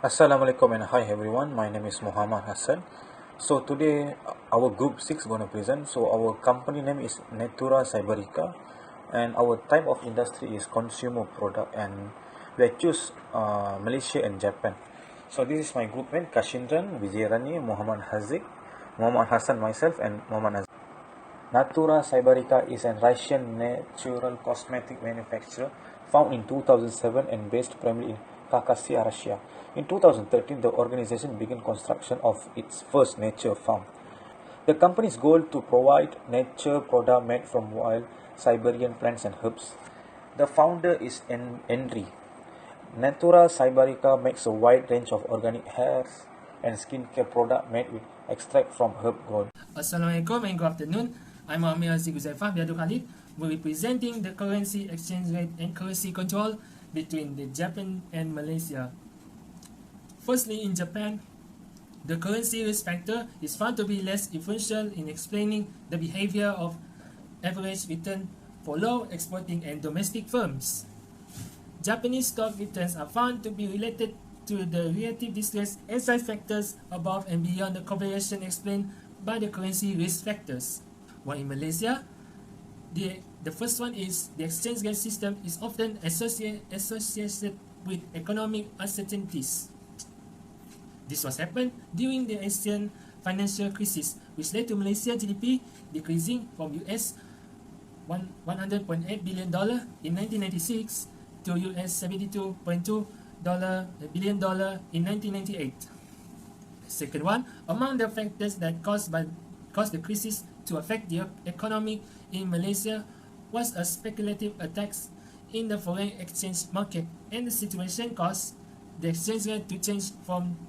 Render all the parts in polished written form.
Assalamualaikum and hi everyone. My name is Muhammad Hassan. So today our group 6 going to present. So our company name is Natura Cyberica and our type of industry is consumer product and we choose Malaysia and Japan. So this is my group name Kashendran, Vijayaraani, Haziq, Muhammad Hassan, myself and Muhammad Nazrin. Natura Cyberica is a Russian natural cosmetic manufacturer found in 2007 and based primarily in Khakassia, Russia. In 2013, the organization began construction of its first nature farm. The company's goal to provide nature product made from wild Siberian plants and herbs. The founder is Henry. Natura Cyberica makes a wide range of organic hairs and skincare product made with extract from herb grown. Assalamualaikum and good afternoon. I'm Haziq Huzaifah, Khalid. We'll be presenting the currency exchange rate and currency control between the Japan and Malaysia. Firstly, in Japan, the currency risk factor is found to be less influential in explaining the behavior of average return for low exporting and domestic firms. Japanese stock returns are found to be related to the relative distress and size factors above and beyond the correlation explained by the currency risk factors. While in Malaysia, the first one is the exchange rate system is often associated with economic uncertainties. This was happened during the Asian financial crisis, which led to Malaysia GDP decreasing from US $100.8 billion in 1996 to US $72.2 billion in 1998. Second one, among the factors that caused the crisis to affect the economy in Malaysia was a speculative attacks in the foreign exchange market, and the situation caused the exchange rate to change from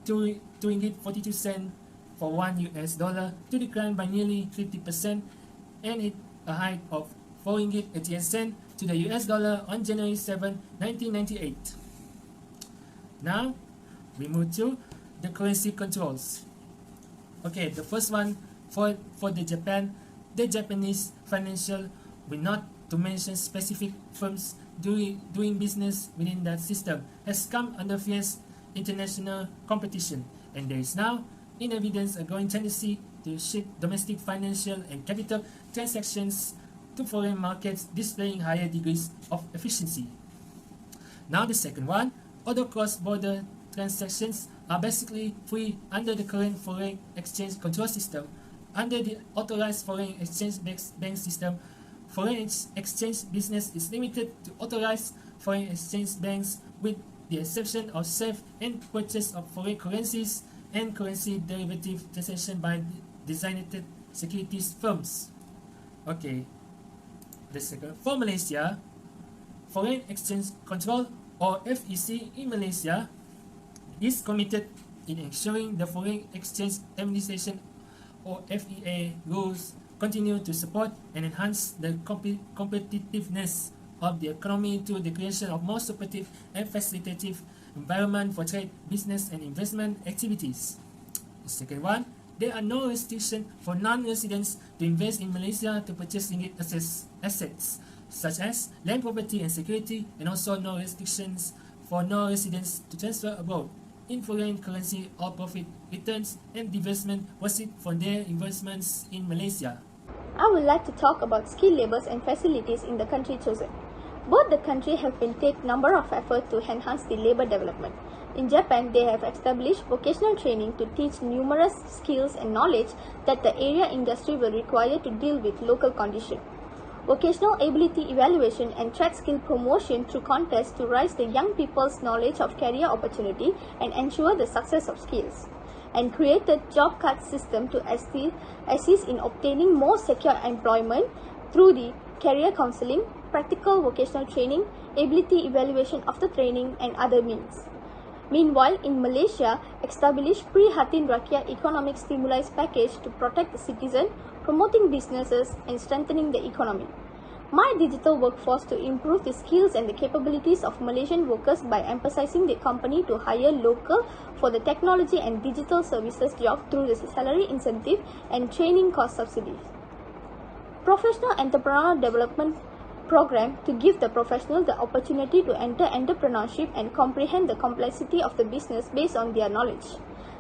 2.42 for $1 to decline by nearly 50% and hit a height of 4.88 to the US dollar on January 7, 1998. Now, we move to the currency controls. Okay, the first one for the Japan, the Japanese financial, will not to mention specific firms doing business within that system, has come under fierce international competition, and there is now in evidence a growing tendency to shift domestic financial and capital transactions to foreign markets, displaying higher degrees of efficiency. Now the second one, other cross-border transactions are basically free under the current foreign exchange control system. Under the authorized foreign exchange bank system, foreign exchange business is limited to authorized foreign exchange banks with the exception of sale and purchase of foreign currencies and currency derivative transaction by designated securities firms. Okay, the second, for Malaysia, Foreign Exchange Control or FEC in Malaysia is committed in ensuring the Foreign Exchange Administration or FEA rules continue to support and enhance the competitiveness of the economy through the creation of more supportive and facilitative environment for trade, business and investment activities. The second one, there are no restrictions for non-residents to invest in Malaysia to purchase ringgit assets such as land property and security, and also no restrictions for non-residents to transfer abroad in foreign currency or profit returns and divestment received from their investments in Malaysia. I would like to talk about skilled labours and facilities in the country chosen. Both the country have been take number of effort to enhance the labour development. In Japan, they have established vocational training to teach numerous skills and knowledge that the area industry will require to deal with local conditions. Vocational ability evaluation and trade skill promotion through contests to raise the young people's knowledge of career opportunity and ensure the success of skills. And created job card system to assist in obtaining more secure employment through the career counselling, practical vocational training, ability evaluation after training and other means. Meanwhile, in Malaysia, established pre-Hatin Rakyat economic stimulus package to protect the citizen, promoting businesses and strengthening the economy. My digital workforce to improve the skills and the capabilities of Malaysian workers by emphasizing the company to hire local for the technology and digital services job through the salary incentive and training cost subsidies. Professional entrepreneurial development program to give the professional the opportunity to enter entrepreneurship and comprehend the complexity of the business based on their knowledge.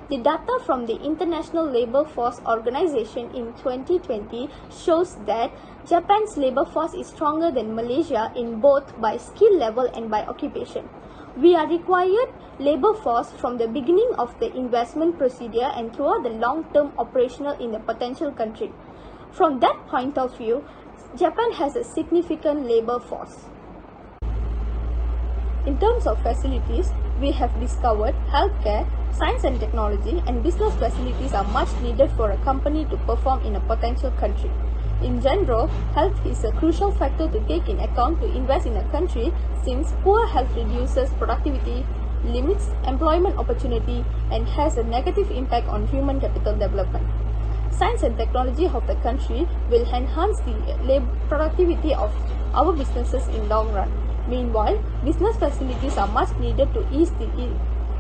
The data from the International Labour Force Organization in 2020 shows that Japan's labour force is stronger than Malaysia in both by skill level and by occupation. We are required labour force from the beginning of the investment procedure and throughout the long-term operational in the potential country. From that point of view, Japan has a significant labour force. In terms of facilities, we have discovered healthcare, science and technology, and business facilities are much needed for a company to perform in a potential country. In general, health is a crucial factor to take in account to invest in a country since poor health reduces productivity, limits employment opportunity, and has a negative impact on human capital development. Science and technology of the country will enhance the productivity of our businesses in long run. Meanwhile, business facilities are much needed to ease the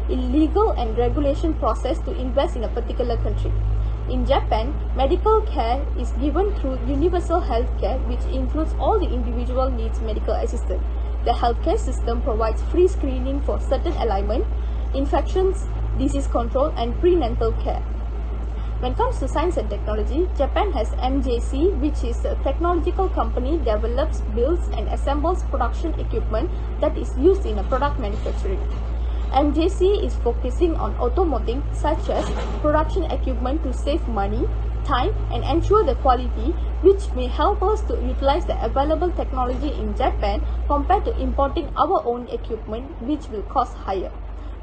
illegal and regulation process to invest in a particular country. In Japan, medical care is given through universal healthcare, which includes all the individual needs medical assistance. The healthcare system provides free screening for certain ailments, infections, disease control, and prenatal care. When it comes to science and technology, Japan has MJC, which is a technological company develops, builds, and assembles production equipment that is used in a product manufacturing. MJC is focusing on automotive such as production equipment to save money, time, and ensure the quality, which may help us to utilize the available technology in Japan compared to importing our own equipment, which will cost higher.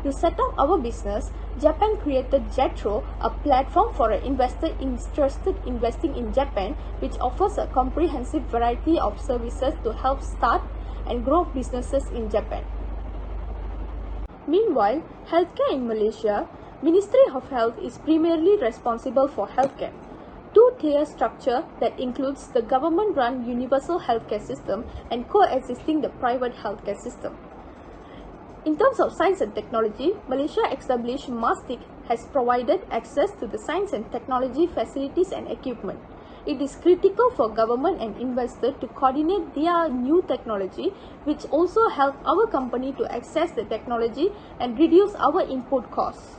To set up our business, Japan created JETRO, a platform for an investor interested in investing in Japan, which offers a comprehensive variety of services to help start and grow businesses in Japan. Meanwhile, healthcare in Malaysia, Ministry of Health is primarily responsible for healthcare. Two-tier structure that includes the government-run universal healthcare system and coexisting the private healthcare system. In terms of science and technology, Malaysia established MASTIC has provided access to the science and technology facilities and equipment. It is critical for government and investors to coordinate their new technology, which also help our company to access the technology and reduce our input costs.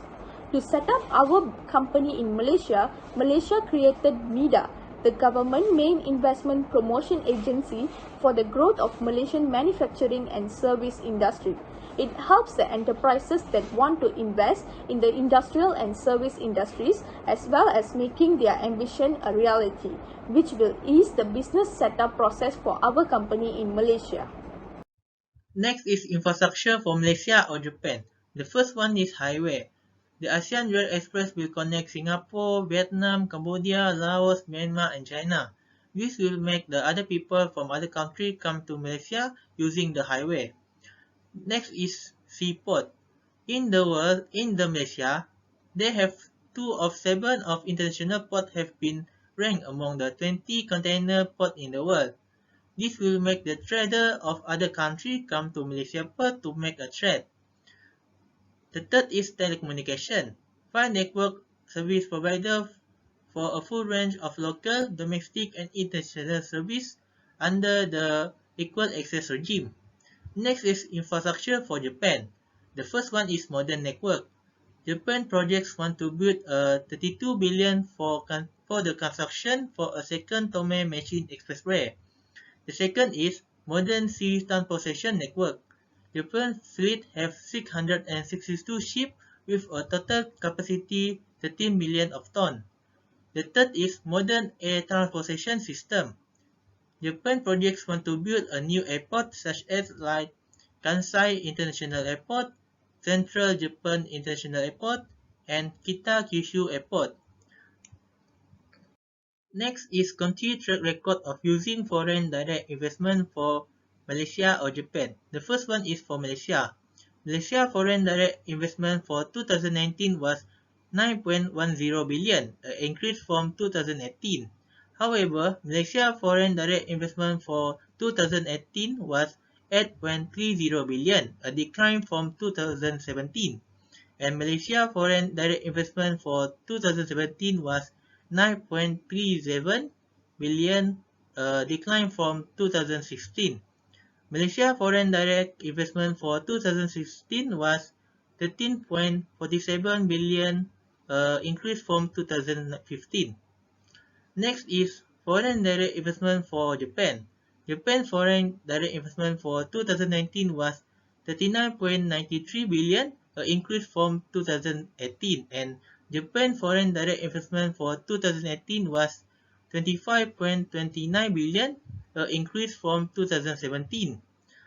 To set up our company in Malaysia, Malaysia created MIDA, the government main investment promotion agency for the growth of Malaysian manufacturing and service industry. It helps the enterprises that want to invest in the industrial and service industries as well as making their ambition a reality, which will ease the business setup process for our company in Malaysia. Next is infrastructure for Malaysia or Japan. The first one is highway. The ASEAN Rail Express will connect Singapore, Vietnam, Cambodia, Laos, Myanmar, and China. This will make the other people from other countries come to Malaysia using the highway. Next is seaport. In the Malaysia, they have 2 of 7 of international ports have been ranked among the 20 container ports in the world. This will make the trader of other countries come to Malaysia port to make a trade. The third is telecommunication. 5 network service providers for a full range of local, domestic, and international service under the equal access regime. Next is infrastructure for Japan. The first one is modern network. Japan projects want to build a 32 billion for the construction for a second Tome Machine Expressway. The second is modern sea transportation network. Japan's fleet have 662 ships with a total capacity 13 million of tons. The third is modern air transportation system. Japan projects want to build a new airport such as like Kansai International Airport, Central Japan International Airport, and Kita Kyushu Airport. Next is country track record of using foreign direct investment for Malaysia or Japan. The first one is for Malaysia. Malaysia foreign direct investment for 2019 was 9.10 billion, an increase from 2018. However, Malaysia foreign direct investment for 2018 was 8.30 billion, a decline from 2017. And Malaysia foreign direct investment for 2017 was 9.37 billion, a decline from 2016. Malaysia foreign direct investment for 2016 was 13.47 billion, increase from 2015. Next is foreign direct investment for Japan. Japan foreign direct investment for 2019 was 39.93 billion, an increase from 2018, and Japan foreign direct investment for 2018 was 25.29 billion, an increase from 2017.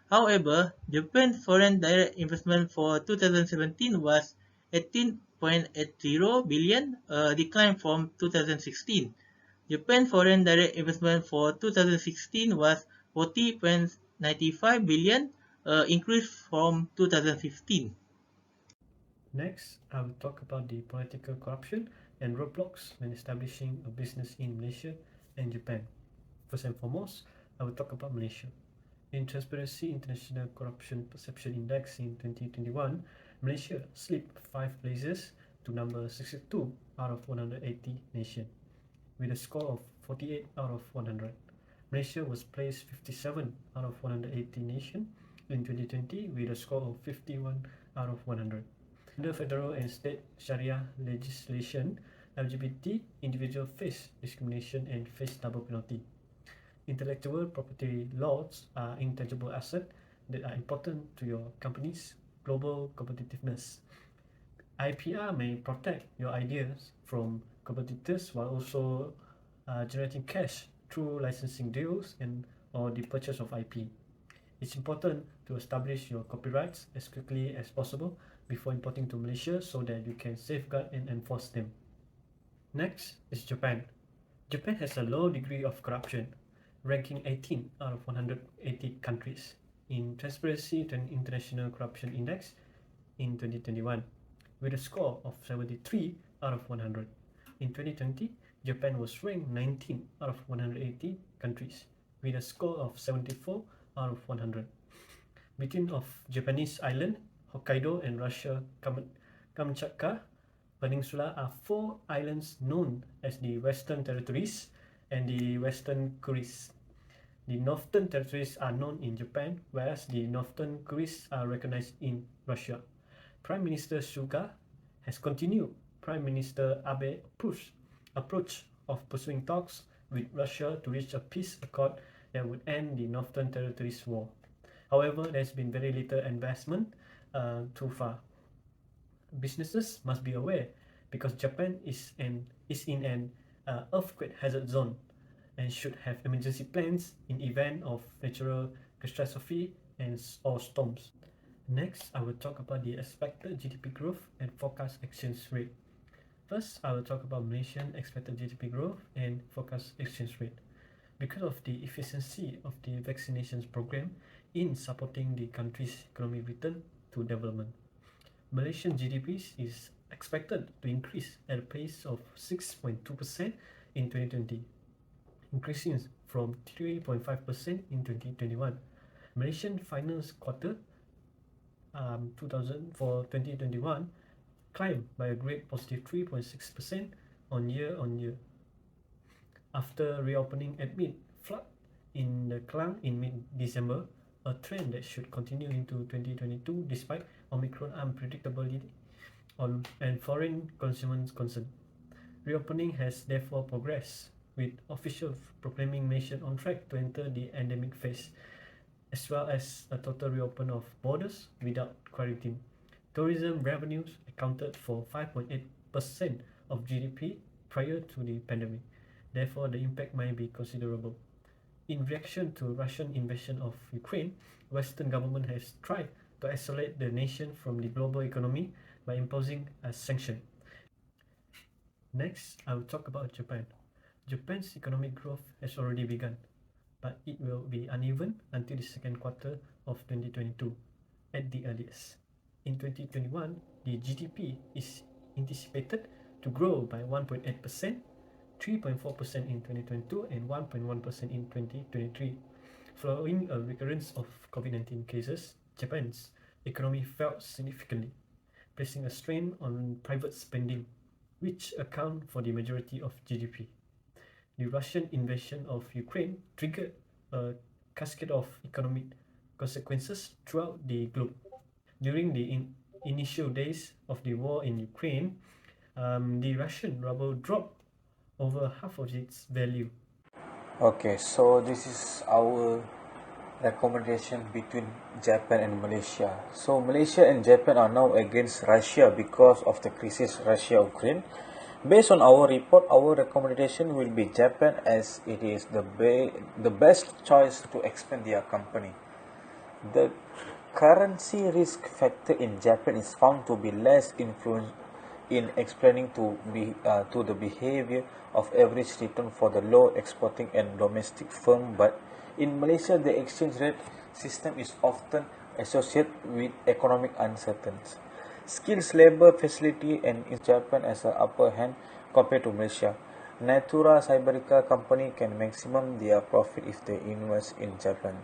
However, Japan foreign direct investment for 2017 was 18.80 billion, a decline from 2016. Japan foreign direct investment for 2016 was 40.95 billion, increase from 2015. Next, I will talk about the political corruption and roadblocks when establishing a business in Malaysia and Japan. First and foremost, I will talk about Malaysia. In Transparency International Corruption Perception Index in 2021, Malaysia slipped 5 places to number 62 out of 180 nations, with a score of 48 out of 100. Malaysia was placed 57 out of 180 nations in 2020 with a score of 51 out of 100. Under federal and state Sharia legislation, LGBT individuals face discrimination and face double penalty. Intellectual property laws are intangible assets that are important to your company's global competitiveness. IPR may protect your ideas from competitors while also generating cash through licensing deals and or the purchase of IP. It's important to establish your copyrights as quickly as possible before importing to Malaysia so that you can safeguard and enforce them. Next is Japan. Japan has a low degree of corruption, ranking 18 out of 180 countries in Transparency International Corruption Index in 2021, with a score of 73 out of 100. In 2020, Japan was ranked 19 out of 180 countries, with a score of 74 out of 100. Between of Japanese island, Hokkaido and Russia Kamchatka Peninsula are 4 islands known as the Western Territories and the Western Kuris. The Northern Territories are known in Japan, whereas the Northern Kuris are recognized in Russia. Prime Minister Suga has continued Prime Minister Abe's approach of pursuing talks with Russia to reach a peace accord that would end the Northern Territories war. However, there has been very little investment too far. Businesses must be aware because Japan is in an earthquake hazard zone and should have emergency plans in event of natural catastrophe or storms. Next, I will talk about the expected GDP growth and forecast exchange rate. First, I will talk about Malaysian expected GDP growth and forecast exchange rate. Because of the efficiency of the vaccinations program in supporting the country's economic return to development, Malaysian GDP is expected to increase at a pace of 6.2% in 2020, increasing from 3.5% in 2021. Malaysian finance quarter 2021 climbed by a great positive 3.6% on year. After reopening amid flood in the Klang in mid-December, a trend that should continue into 2022 despite Omicron unpredictability and foreign consumers' concern. Reopening has therefore progressed, with officials proclaiming Malaysia on track to enter the endemic phase, as well as a total reopen of borders without quarantine. Tourism revenues accounted for 5.8% of GDP prior to the pandemic. Therefore, the impact might be considerable. In reaction to Russian invasion of Ukraine, Western government has tried to isolate the nation from the global economy by imposing a sanction. Next, I will talk about Japan. Japan's economic growth has already begun, but it will be uneven until the second quarter of 2022 at the earliest. In 2021, the GDP is anticipated to grow by 1.8%, 3.4% in 2022 and 1.1% in 2023. Following a recurrence of COVID-19 cases, Japan's economy fell significantly, placing a strain on private spending, which account for the majority of GDP. The Russian invasion of Ukraine triggered a cascade of economic consequences throughout the globe. During the initial days of the war in Ukraine, the Russian ruble dropped over half of its value. Okay, so this is our recommendation between Japan and Malaysia. So Malaysia and Japan are now against Russia because of the crisis Russia-Ukraine. Based on our report, our recommendation will be Japan as it is the best choice to expand their company. The currency risk factor in Japan is found to be less influence in explaining to the behavior of average return for the low exporting and domestic firm, but in Malaysia the exchange rate system is often associated with economic uncertainty. Skills labor facility and in Japan as an upper hand compared to Malaysia. Natura Cyberica company can maximum their profit if they invest in Japan.